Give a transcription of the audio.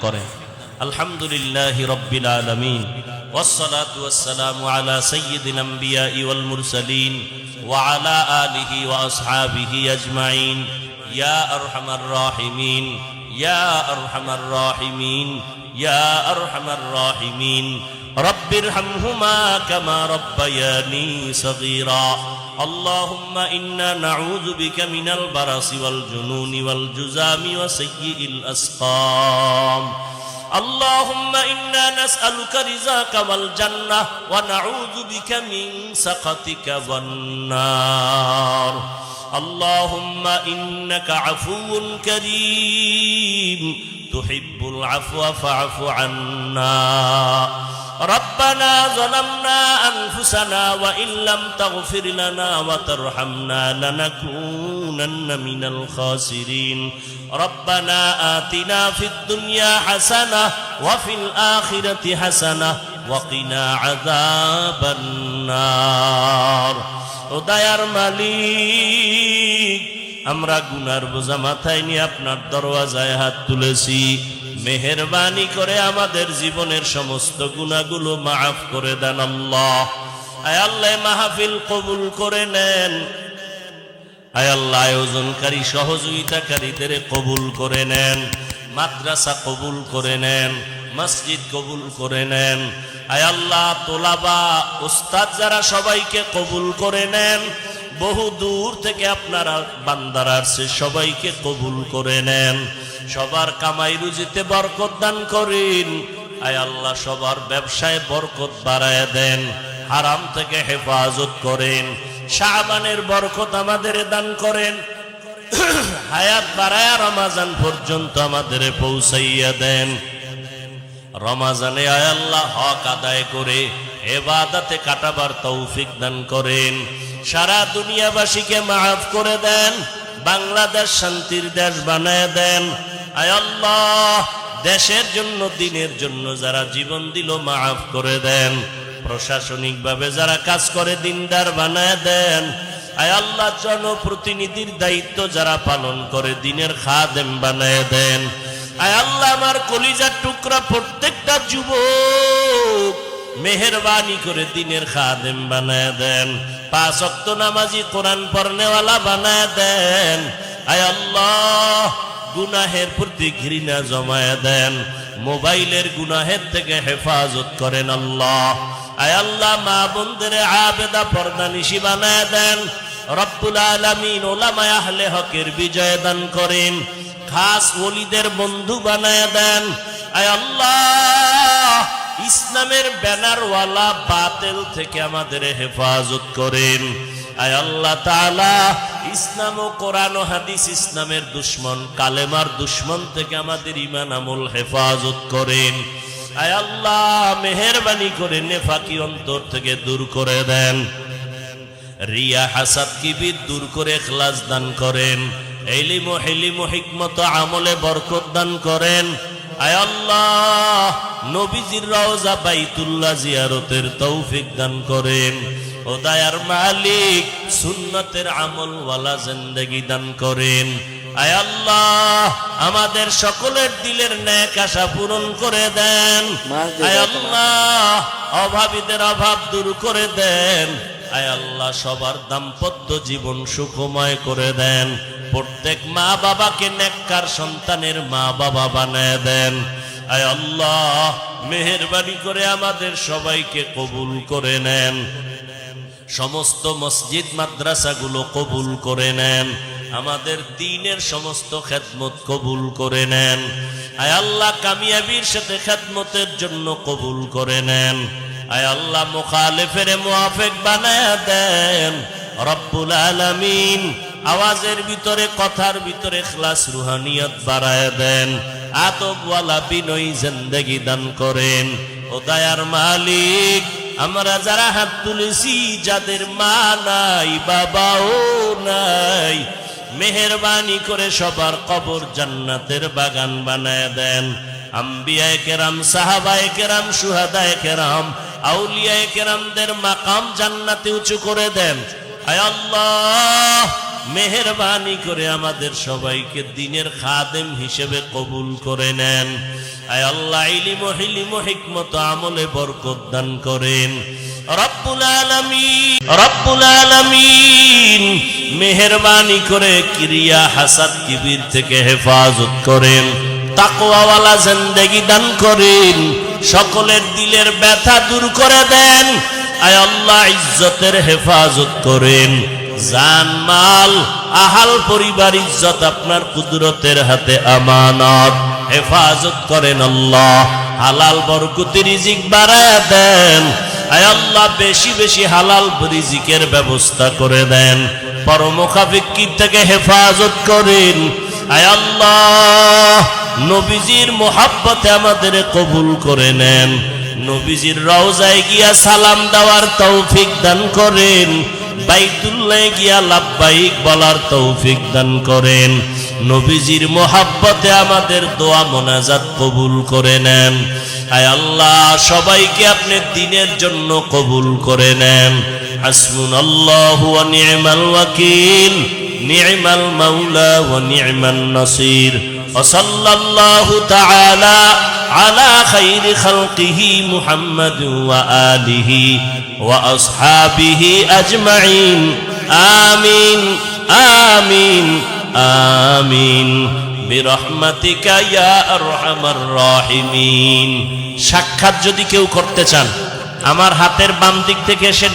করেন। আলহামদুলিল্লাহি রাব্বিল আলামিন ওয়াসসালাতু ওয়াসসালামু আলা সাইয়্যিদিল আমবিয়াই ওয়াল মুরসালিন ওয়া আলা আলিহি ওয়া আসহাবিহি আজমাইন। ইয়া আরহামার রাহিমিন, ইয়া আরহামার রাহিমিন, ইয়া আরহামার রাহিমিন। রব্বিরহামহুমা কামা রাব্বায়ানি সগীরা। اللهم إنا نعوذ بك من البرص والجنون والجذام وسيء الأسقام. اللهم إنا نسألك رزاك والجنة ونعوذ بك من سخطك والنار. اللهم إنك عفو كريم تحب العفو فاعف عنا. ربنا ظلمنا أنفسنا وإن لم تغفر لنا وترحمنا لنكونن من الخاسرين. ربنا آتنا في الدنيا حسنة وفي الآخرة حسنة وقنا عذاب النار. ও দয়ার মালিক, আমরা গুনার বোঝা মাথায় নিয়ে আপনার দরওয়াজায় হাত তুলেছি। মেহেরবানি করে আমাদের জীবনের সমস্ত গুনাহগুলো মাফ করে দেন আল্লাহ। আয় আল্লাহ, মাহফিল কবুল করে নেন। আয় আল্লাহ, আয়োজনকারী সহযোগিতাকারীদের কবুল করে নেন। মাদ্রাসা কবুল করে নেন, মসজিদ কবুল করে নেন। আয় আল্লাহ, তোলাবা উস্তাদ যারা সবাইকে কবুল করে নেন। বহু দূর থেকে আপনারা বান্দারা আসছে, সবাইকে কবুল করে নেন। সবার কামাই রুজিতে বরকত দান করেন। আয় আল্লাহ, সবার ব্যবসায় বরকত বাড়ায় দেন। হারাম থেকে হেফাজত করেন। শাবানের বরকত আমাদের দান করেন। হায়াত বাড়ায়া রমাজান পর্যন্ত আমাদের পৌঁছাইয়া দেন। রমাজানে আয় আল্লাহ হক আদায় করে ইবাদতে কাটাবার তৌফিক দান করেন। সারা দুনিয়াবাসীকে মাফ করে দেন। বাংলাদেশ শান্তির দেশ বানায় দেন। আয় আল্লাহ, দেশের জন্য দিনের জন্য যারা জীবন দিল মাফ করে দেন। প্রশাসনিকভাবে যারা কাজ করে দিনদার বানায় দেন। আয় আল্লাহ, জনপ্রতিনিধির দায়িত্ব যারা পালন করে দিনের খাদেম বানায় দেন। আয় আল্লাহ, আমার কলিজার টুকরা প্রত্যেকটা যুবক মেহেরবানি করে দিনের খাদেম বানায় দেন। 5 ওয়াক্ত নামাজি, কোরআন পড়নেওয়ালা বানায় দেন। আয় আল্লাহ, গুনাহের প্রতি ঘৃণা জমায় দেন। মোবাইলের গুনাহের থেকে হেফাজত করেন আল্লাহ। আয় আল্লাহ, মা বোনদের আবেদা পর্দানিশি বানায় দেন। রব্বুল আলামিন ওলামায়ে আহলে হকের বিজয় দান করেন। খাস ওলিদের বন্ধু বানায় দেন। আয় আল্লাহ, ইসলামের ব্যানারওয়ালা বাতিল থেকে আমাদের হেফাজত করেন। আয় আল্লাহ তাআলা, ইসলাম ও কোরআন ও হাদিস, ইসলামের দুশ্মন কালেমার দুশ্মন থেকে আমাদের ঈমান আমল হেফাজত করেন। আয় আল্লাহ, মেহেরবানি করে নেফাকি অন্তর থেকে দূর করে দেন। রিয়া হাসাদ কিবির দূর করে ইখলাস দান করেন। ইলম ও হিলম ও হিকমত আমলে বরকত দান করেন। আয় আল্লাহ, নবীজির রওজা বাইতুল্লাহ জিয়ারতের তৌফিক দান করেন। ও দয়ার মালিক, সুন্নতের আমল ওয়ালা জিন্দেগি দান করেন। আয় আল্লাহ, আমাদের সকলের দিলের নেক আশা পূরণ করে দেন। আয় আল্লাহ, অভাবীদের অভাব দূর করে দেন। আয় আল্লাহ, সবার দাম্পত্য জীবন সুখময় করে দেন। প্রত্যেক মা বাবাকে নেককার সন্তানের মা বাবা বানায় দেন। আয় আল্লাহ, মেহেরবানি করে আমাদের সবাইকে কবুল করে নেন। সমস্ত মসজিদ মাদ্রাসাগুলো কবুল করে নেন। আমাদের দ্বীনের সমস্ত খেদমত কবুল করে নেন। আয় আল্লাহ, কামিয়াবির সাথে খেদমতের জন্য কবুল করে নেন। আয় আল্লাহ, মুখালিফের মুআফিক বানায়া দেন। রব্বুল আলামিন, আওয়াজের ভিতরে কথার ভিতরে ইখলাস রুহানিয়ত বাড়ায় দেন। আদবওয়ালা বিনয়ী জিন্দেগি দান করেন। ও দয়ার মালিক, আমরা যারা হাত তুলেছি, যাদের মা নাই বাবাও নাই, মেহেরবানি করে সবার কবর জান্নাতের বাগান বানায় দেন। আম্বিয়ায়ে কেরাম, সাহাবায়ে কেরাম, শুহাদায়ে কেরাম, আউলিয়ায়ে কেরামদের মাকাম জান্নাতে উঁচু করে দেন। আয় আল্লাহ, মেহেরবানি করে আমাদের সবাইকে দ্বীনের খাদেম হিসেবে কবুল করে নেন। আয় আল্লাহ, ইলম ও হিলম ও হিকমত আমলে বরকত দান করেন। রব্বুল আলামিন মেহেরবানি করে ক্রিয়া হাসাদ কিবির থেকে হেফাজত করেন, তাকওয়াওয়ালা জিন্দেগি দান করেন, সকলের দিলের ব্যথা দূর করে দেন। আয় আল্লাহ, ইজ্জতের হেফাজত করেন, জান মাল আহাল পরিবার ইজ্জত আপনার কুদরতের হাতে আমানত, হেফাজত করেন আল্লাহ। হালাল বরকতি রিজিক বাড়ায় দেন। আয় আল্লাহ, বেশি বেশি হালাল রিজিকের ব্যবস্থা করে দেন। পরমুখাফিকি থেকে হেফাজত করেন। আয় আল্লাহ, নবীজির মোহাব্বতে আমাদের কবুল করে নেন। নবীজির রওজায় গিয়া সালাম দেওয়ার তৌফিক দান করেন। বাইতুল্লাহ গিয়া লাব্বাইক বলার তৌফিক দান করেন। নবীজির মোহাব্বতে আমাদের দোয়া মোনাজাত কবুল করে নেন। আয় আল্লাহ, সবাইকে আপনি দ্বীনের জন্য কবুল করে নেন। হাসবুনাল্লাহু ওয়া নি'মাল ওয়াকিল, নি'মাল মাওলা ওয়া নি'মান নাসির। ওয়া সাল্লাল্লাহু তাআলা আলা খাইরি খালকিহি মুহাম্মাদ ওয়া আলিহি ওয়া আসহাবিহি আজমাইন। আমিন আমিন আমিন বিরহমাতিকা ইয়া আরহামার রাহিমিন। সাক্ষাৎ যদি কেউ করতে চান, আমার হাতের বাম দিক থেকে এসে